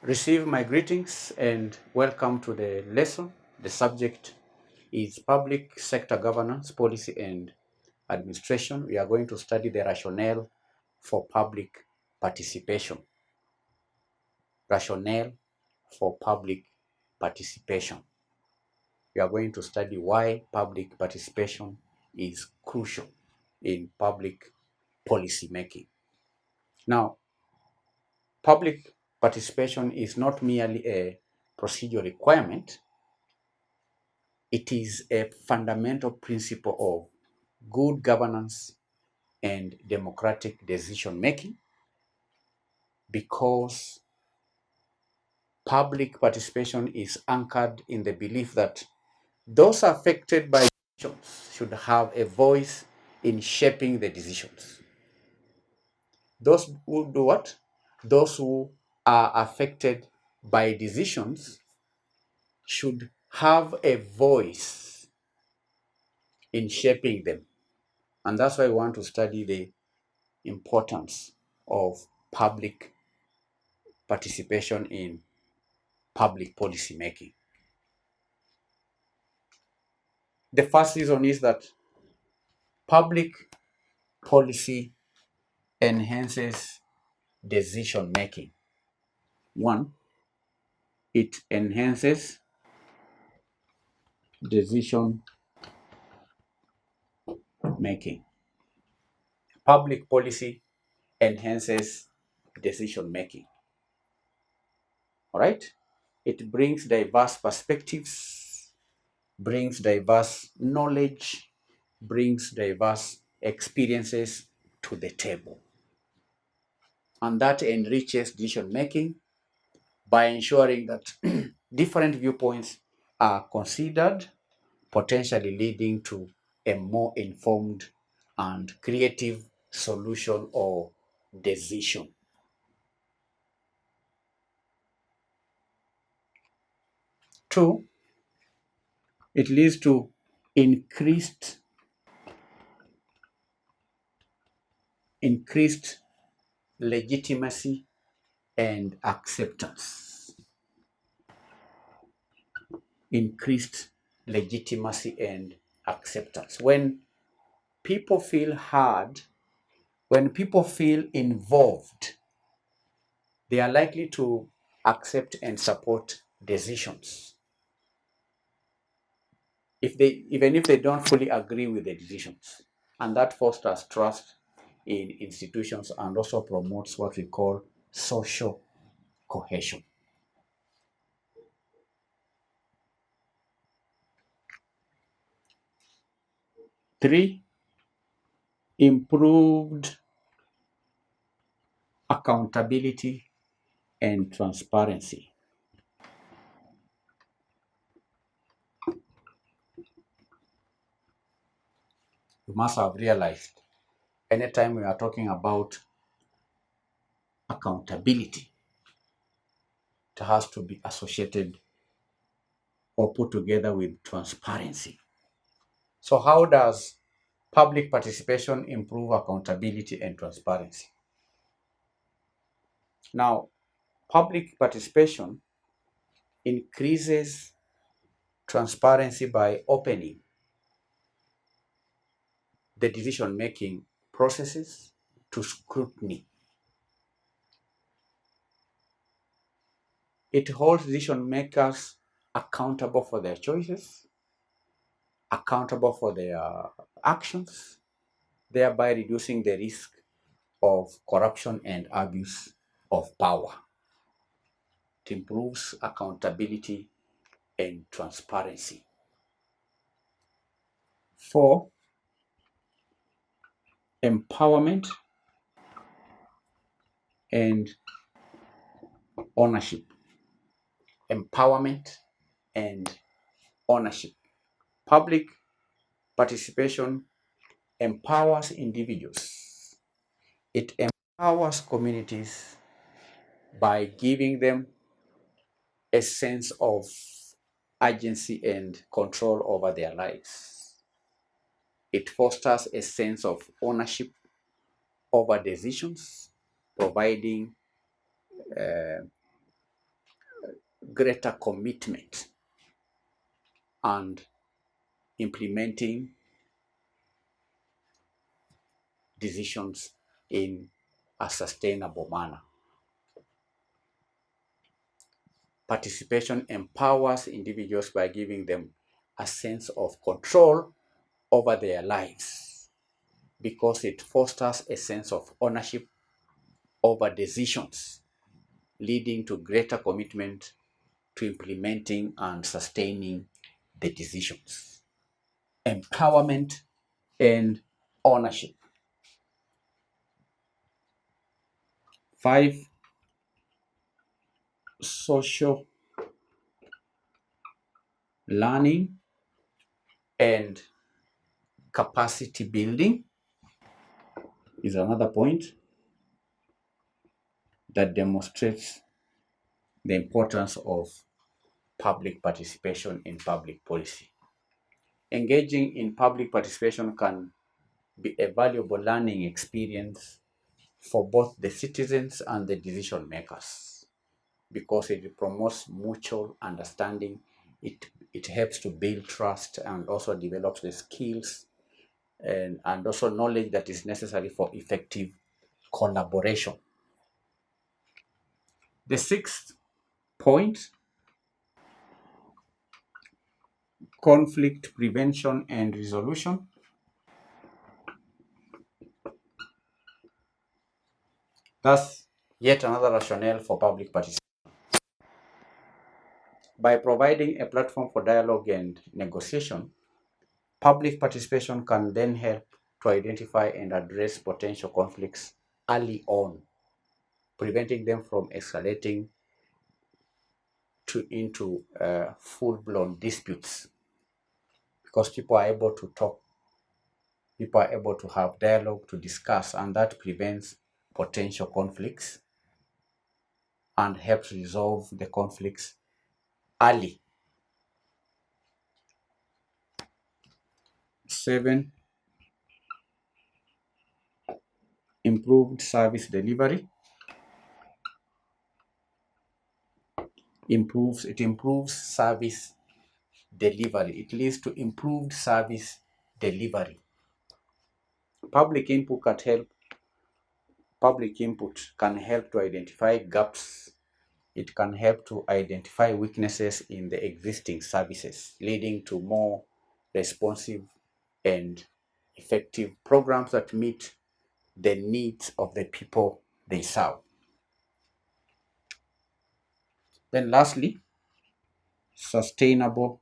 Receive my greetings and welcome to the lesson. The subject is Public Sector Governance, Policy and Administration. We are going to study the rationale for public participation. Rationale for public participation. We are going to study why public participation is crucial in public policy making. Now, public participation is not merely a procedural requirement. It is a fundamental principle of good governance and democratic decision making, because public participation is anchored in the belief that those affected by decisions should have a voice in shaping the decisions. Those who do what? Those who are affected by decisions should have a voice in shaping them. And that's why we want to study the importance of public participation in public policy making. The first reason is that public policy enhances decision making. One, it enhances decision making. Public policy enhances decision making. All right? It brings diverse perspectives, brings diverse knowledge, brings diverse experiences to the table. And that enriches decision making by ensuring that different viewpoints are considered, potentially leading to a more informed and creative solution or decision. Two, it leads to increased legitimacy and acceptance. Increased legitimacy and acceptance. When people feel heard, when people feel involved, they are likely to accept and support decisions. Even if they don't fully agree with the decisions. And that fosters trust in institutions and also promotes what we call social cohesion. Three, improved accountability and transparency. You must have realized anytime we are talking about accountability, it has to be associated or put together with transparency. So how does public participation improve accountability and transparency? Now, public participation increases transparency by opening the decision-making processes to scrutiny. It holds decision makers accountable for their choices, accountable for their actions, thereby reducing the risk of corruption and abuse of power. It improves accountability and transparency. 4, empowerment and ownership. Empowerment and ownership. Public participation empowers individuals. It empowers communities by giving them a sense of agency and control over their lives. It fosters a sense of ownership over decisions, providing greater commitment and implementing decisions in a sustainable manner. Participation empowers individuals by giving them a sense of control over their lives because it fosters a sense of ownership over decisions, leading to greater commitment to implementing and sustaining the decisions. Empowerment and ownership. 5, social learning and capacity building is another point that demonstrates the importance of public participation in public policy. Engaging in public participation can be a valuable learning experience for both the citizens and the decision makers because it promotes mutual understanding. It helps to build trust and also develops the skills and also knowledge that is necessary for effective collaboration. The sixth point, conflict prevention and resolution. Thus, yet another rationale for public participation. By providing a platform for dialogue and negotiation, public participation can then help to identify and address potential conflicts early on, preventing them from escalating into full-blown disputes because people are able to talk, people are able to have dialogue to discuss, and that prevents potential conflicts and helps resolve the conflicts early. 7, improved service delivery. It improves service delivery. It leads to improved service delivery. Public input can help. Public input can help to identify gaps. It can help to identify weaknesses in the existing services, leading to more responsive and effective programs that meet the needs of the people they serve. Then lastly, sustainable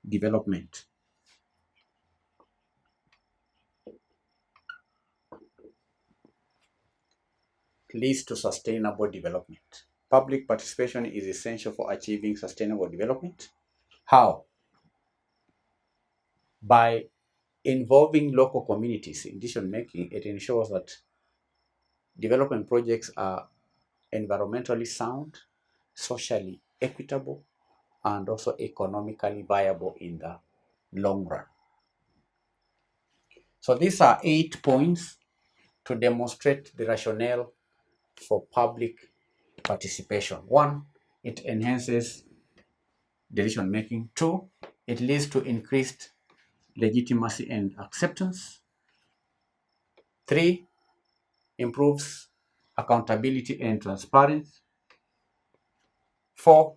development. Leads to sustainable development. Public participation is essential for achieving sustainable development. How? By involving local communities in decision making, it ensures that development projects are environmentally sound, socially equitable, and also economically viable in the long run. So these are 8 points to demonstrate the rationale for public participation. 1, it enhances decision making. 2, it leads to increased legitimacy and acceptance. 3, improves accountability and transparency. 4,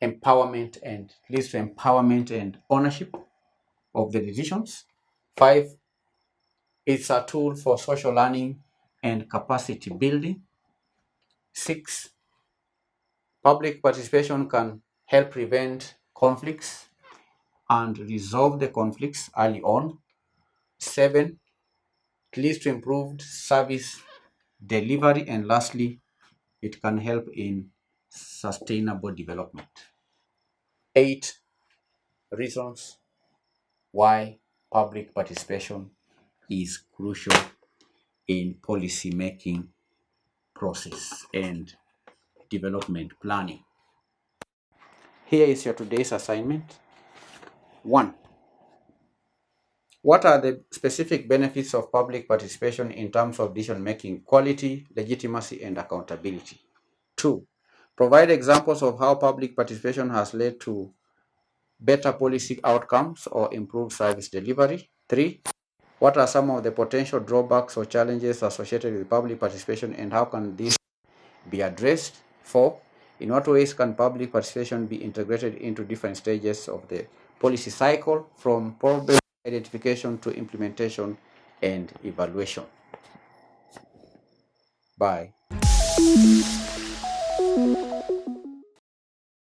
empowerment and leads to empowerment and ownership of the decisions. 5, it's a tool for social learning and capacity building. 6, public participation can help prevent conflicts and resolve the conflicts early on. 7, it leads to improved service delivery. And lastly, it can help in sustainable development. 8 reasons why public participation is crucial in policy making process and development planning. Here is your today's assignment. 1, What are the specific benefits of public participation in terms of decision-making quality, legitimacy, and accountability? 2. Provide examples of how public participation has led to better policy outcomes or improved service delivery. 3. What are some of the potential drawbacks or challenges associated with public participation and how can these be addressed? 4. In what ways can public participation be integrated into different stages of the policy cycle, from problem identification to implementation and evaluation? Bye.